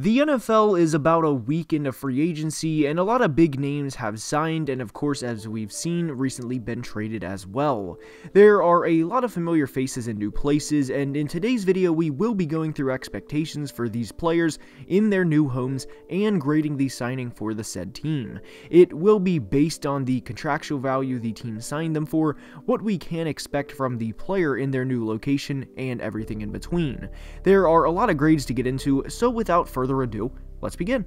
The NFL is about a week into free agency, and a lot of big names have signed and, of course, as we've seen, recently been traded as well. There are a lot of familiar faces in new places, and in today's video we will be going through expectations for these players in their new homes and grading the signing for the said team. It will be based on the contractual value the team signed them for, what we can expect from the player in their new location, and everything in between. There are a lot of grades to get into, so without further ado, let's begin.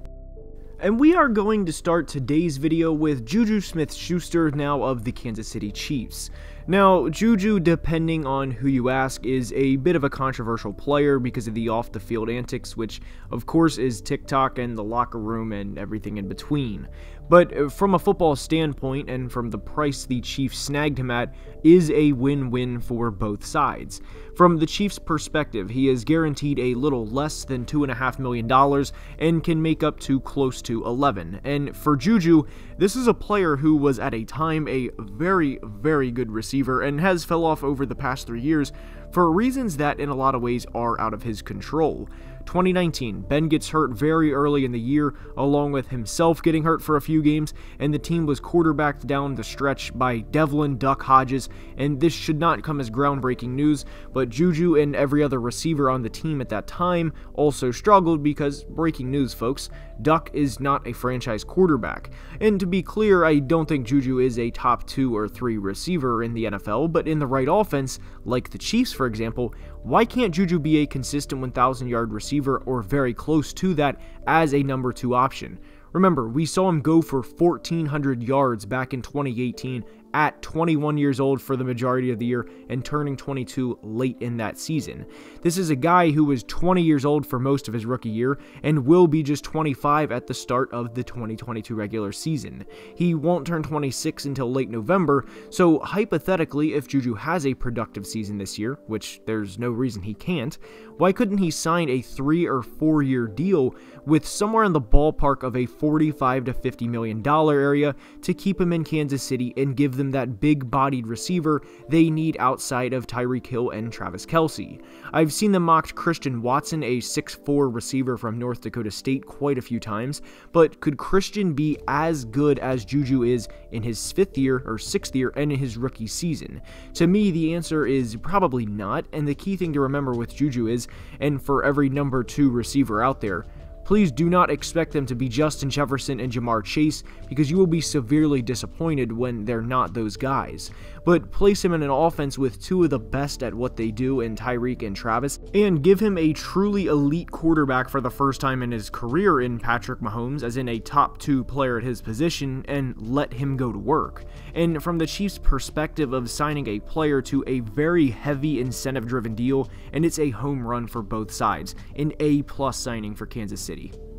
And we are going to start today's video with JuJu SmithSchuster, now of the Kansas City Chiefs. Now, JuJu, depending on who you ask, is a bit of a controversial player because of the off-the-field antics, which of course is TikTok and the locker room and everything in between. But from a football standpoint, and from the price the Chiefs snagged him at, is a win-win for both sides. From the Chiefs' perspective, he is guaranteed a little less than $2.5 million and can make up to close to 11. And for JuJu, this is a player who was at a time a very, very good receiver and has fell off over the past 3 years for reasons that in a lot of ways are out of his control. 2019, Ben gets hurt very early in the year, along with himself getting hurt for a few games, and the team was quarterbacked down the stretch by Devlin Duck Hodges, and this should not come as groundbreaking news, but JuJu and every other receiver on the team at that time also struggled because, breaking news folks, Duck is not a franchise quarterback. And to be clear, I don't think JuJu is a top 2 or 3 receiver in the NFL, but in the right offense, like the Chiefs for example, why can't JuJu be a consistent 1,000-yard receiver or very close to that as a number 2 option? Remember, we saw him go for 1,400 yards back in 2018 at 21 years old for the majority of the year and turning 22 late in that season. This is a guy who was 20 years old for most of his rookie year and will be just 25 at the start of the 2022 regular season. He won't turn 26 until late November, so hypothetically, if JuJu has a productive season this year, which there's no reason he can't, why couldn't he sign a 3 or 4 year deal with somewhere in the ballpark of a $45 to $50 million area to keep him in Kansas City and give them that big-bodied receiver they need outside of Tyreek Hill and Travis Kelce. I've seen them mocked Christian Watson, a 6'4" receiver from North Dakota State, quite a few times, but could Christian be as good as JuJu is in his 5th year or 6th year and in his rookie season? To me, the answer is probably not, and the key thing to remember with JuJu is, and for every number 2 receiver out there, please do not expect them to be Justin Jefferson and Jamar Chase, because you will be severely disappointed when they're not those guys. But place him in an offense with 2 of the best at what they do in Tyreek and Travis, and give him a truly elite quarterback for the first time in his career in Patrick Mahomes, as in a top 2 player at his position, and let him go to work. And from the Chiefs' perspective of signing a player to a very heavy incentive-driven deal, and it's a home run for both sides, an A+ signing for Kansas City.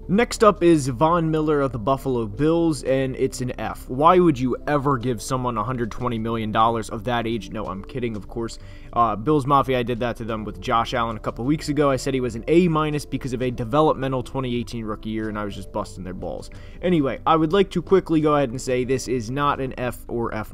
Next up is Von Miller of the Buffalo Bills, and it's an F. Why would you ever give someone $120 million of that age? No, I'm kidding, of course. Bills Mafia, I did that to them with Josh Allen a couple weeks ago. I said he was an A- because of a developmental 2018 rookie year, and I was just busting their balls. Anyway, I would like to quickly go ahead and say this is not an F or F-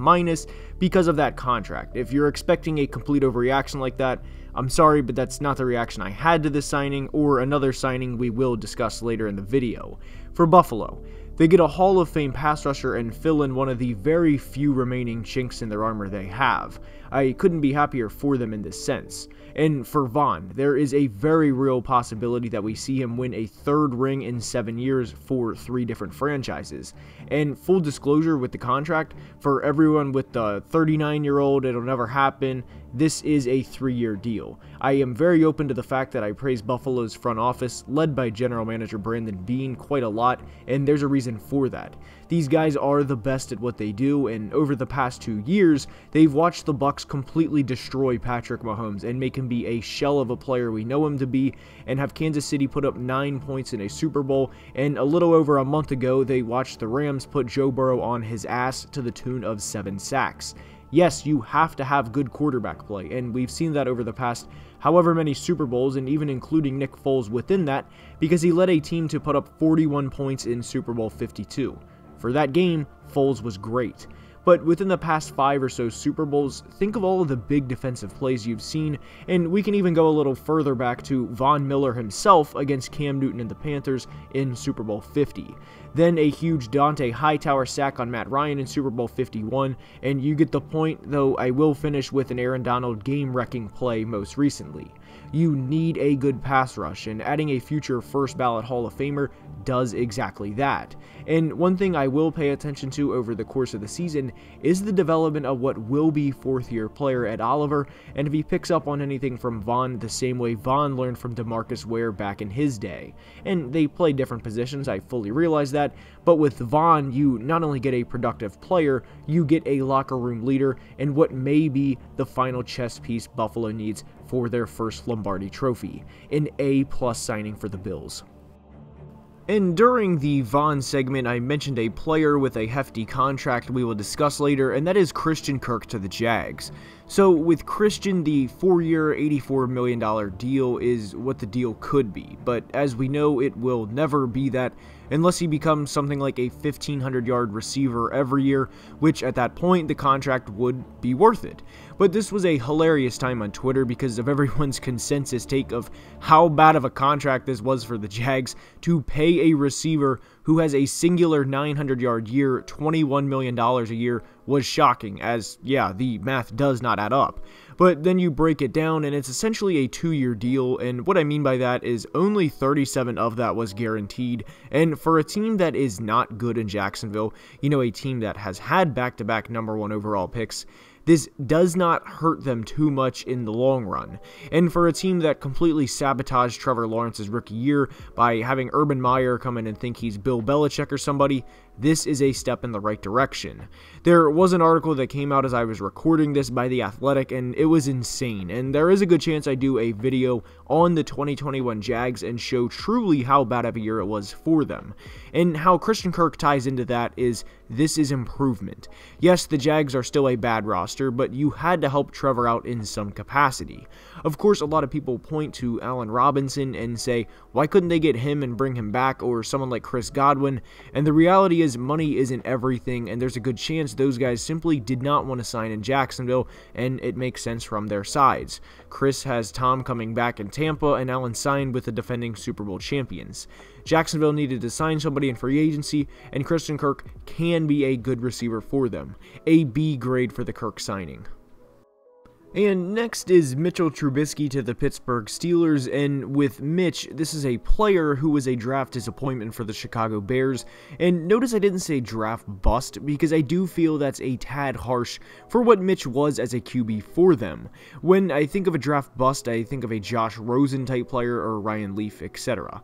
because of that contract. If you're expecting a complete overreaction like that, I'm sorry, but that's not the reaction I had to this signing, or another signing we will discuss later in the video. For Buffalo, they get a Hall of Fame pass rusher and fill in one of the very few remaining chinks in their armor they have. I couldn't be happier for them in this sense. And for Von, there is a very real possibility that we see him win a 3rd ring in 7 years for 3 different franchises. And full disclosure with the contract, for everyone with the 39-year-old, it'll never happen, this is a 3-year deal. I am very open to the fact that I praise Buffalo's front office, led by General Manager Brandon Beane, quite a lot, and there's a reason for that. These guys are the best at what they do, and over the past 2 years, they've watched the Bucs completely destroy Patrick Mahomes and make him be a shell of a player we know him to be, and have Kansas City put up 9 points in a Super Bowl, and a little over a month ago, they watched the Rams put Joe Burrow on his ass to the tune of 7 sacks. Yes, you have to have good quarterback play, and we've seen that over the past however many Super Bowls, and even including Nick Foles within that, because he led a team to put up 41 points in Super Bowl 52. For that game, Foles was great. but within the past 5 or so Super Bowls, think of all of the big defensive plays you've seen, and we can even go a little further back to Von Miller himself against Cam Newton and the Panthers in Super Bowl 50. Then a huge Dante Hightower sack on Matt Ryan in Super Bowl 51, and you get the point, though I will finish with an Aaron Donald game-wrecking play most recently. You need a good pass rush, and adding a future first-ballot Hall of Famer does exactly that. And one thing I will pay attention to over the course of the season is the development of what will be fourth-year player Ed Oliver, and if he picks up on anything from Von the same way Von learned from DeMarcus Ware back in his day. And they play different positions, I fully realize that, but with Von, you not only get a productive player, you get a locker room leader, and what may be the final chess piece Buffalo needs for their first Lombardi trophy, an A+ signing for the Bills. And during the Von segment, I mentioned a player with a hefty contract we will discuss later, and that is Christian Kirk to the Jags. So with Christian, the 4-year, $84 million deal is what the deal could be, but as we know, it will never be that unless he becomes something like a 1,500-yard receiver every year, which at that point, the contract would be worth it. But this was a hilarious time on Twitter because of everyone's consensus take of how bad of a contract this was for the Jags to pay a receiver who has a singular 900-yard year, $21 million a year, was shocking, as, yeah, the math does not add up. But then you break it down, and it's essentially a 2-year deal, and what I mean by that is only 37 of that was guaranteed, and for a team that is not good in Jacksonville, a team that has had back-to-back #1 overall picks, this does not hurt them too much in the long run. And for a team that completely sabotaged Trevor Lawrence's rookie year by having Urban Meyer come in and think he's Bill Belichick or somebody, this is a step in the right direction. There was an article that came out as I was recording this by The Athletic, and it was insane, and there is a good chance I do a video on the 2021 Jags and show truly how bad of a year it was for them. And how Christian Kirk ties into that is, this is improvement. Yes, the Jags are still a bad roster, but you had to help Trevor out in some capacity. Of course, a lot of people point to Allen Robinson and say, why couldn't they get him and bring him back, or someone like Chris Godwin? And the reality is, money isn't everything, and there's a good chance those guys simply did not want to sign in Jacksonville, and it makes sense from their sides. Chris has Tom coming back in Tampa, and Allen signed with the defending Super Bowl champions. Jacksonville needed to sign somebody in free agency, and Christian Kirk can be a good receiver for them. A B grade for the Kirk signing. And next is Mitchell Trubisky to the Pittsburgh Steelers, and with Mitch, this is a player who was a draft disappointment for the Chicago Bears, and notice I didn't say draft bust, because I do feel that's a tad harsh for what Mitch was as a QB for them. When I think of a draft bust, I think of a Josh Rosen type player or Ryan Leaf, etc.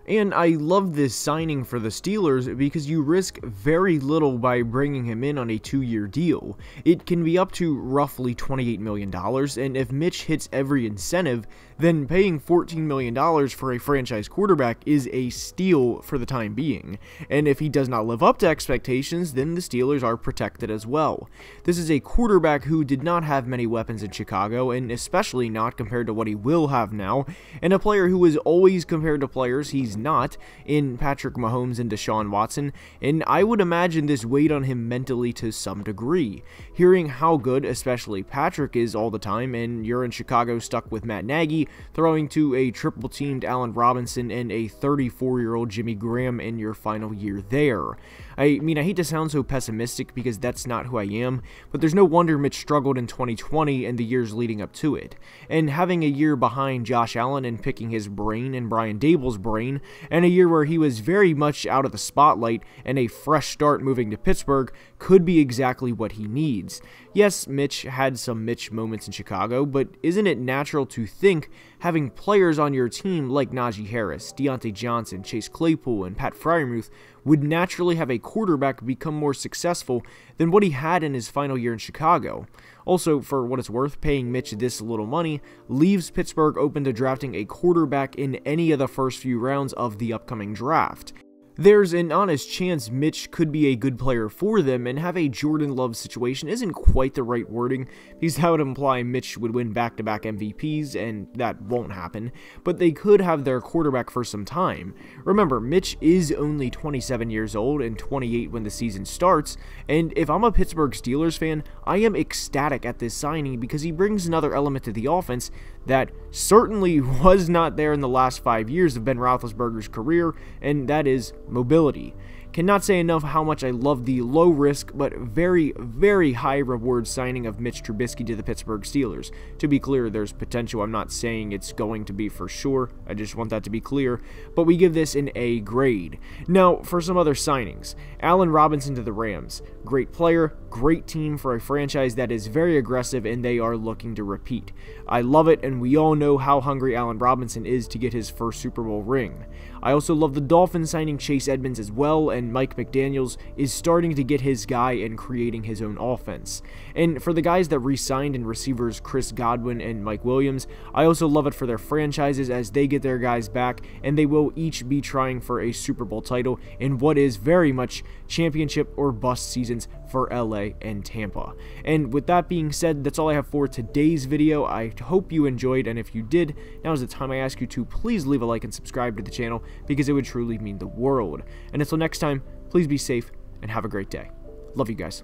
And I love this signing for the Steelers because you risk very little by bringing him in on a 2-year deal. It can be up to roughly $28 million, and if Mitch hits every incentive, then paying $14 million for a franchise quarterback is a steal for the time being. And if he does not live up to expectations, then the Steelers are protected as well. This is a quarterback who did not have many weapons in Chicago, and especially not compared to what he will have now, and a player who is always compared to players he's not in Patrick Mahomes and Deshaun Watson, and I would imagine this weighed on him mentally to some degree. Hearing how good especially Patrick is all the time, and you're in Chicago stuck with Matt Nagy, throwing to a triple-teamed Allen Robinson and a 34-year-old Jimmy Graham in your final year there. I mean, I hate to sound so pessimistic because that's not who I am, but there's no wonder Mitch struggled in 2020 and the years leading up to it. And having a year behind Josh Allen and picking his brain and Brian Dable's brain, and a year where he was very much out of the spotlight and a fresh start moving to Pittsburgh could be exactly what he needs. Yes, Mitch had some Mitch moments in Chicago, but isn't it natural to think having players on your team like Najee Harris, Deontay Johnson, Chase Claypool, and Pat Freiermuth would naturally have a quarterback become more successful than what he had in his final year in Chicago? Also, for what it's worth, paying Mitch this little money leaves Pittsburgh open to drafting a quarterback in any of the first few rounds of the upcoming draft. there's an honest chance Mitch could be a good player for them, and have a Jordan Love situation isn't quite the right wording, because that would imply Mitch would win back-to-back MVPs, and that won't happen, but they could have their quarterback for some time. Remember, Mitch is only 27 years old and 28 when the season starts, and if I'm a Pittsburgh Steelers fan, I am ecstatic at this signing because he brings another element to the offense that certainly was not there in the last 5 years of Ben Roethlisberger's career, and that is mobility. Cannot say enough how much I love the low risk but very, very high reward signing of Mitch Trubisky to the Pittsburgh Steelers. To be clear, there's potential. I'm not saying it's going to be for sure. I just want that to be clear. But we give this an A grade. Now, for some other signings. Allen Robinson to the Rams. Great player, great team for a franchise that is very aggressive and they are looking to repeat. I love it, and we all know how hungry Allen Robinson is to get his first Super Bowl ring. I also love the Dolphins signing Chase Edmonds as well, and Mike McDaniels is starting to get his guy and creating his own offense. And for the guys that re-signed in receivers Chris Godwin and Mike Williams, I also love it for their franchises as they get their guys back, and they will each be trying for a Super Bowl title in what is very much championship or bust seasons for LA and Tampa. And with that being said, that's all I have for today's video. I hope you enjoyed, and if you did, now is the time I ask you to please leave a like and subscribe to the channel, because it would truly mean the world. And until next time, please be safe and have a great day. Love you guys.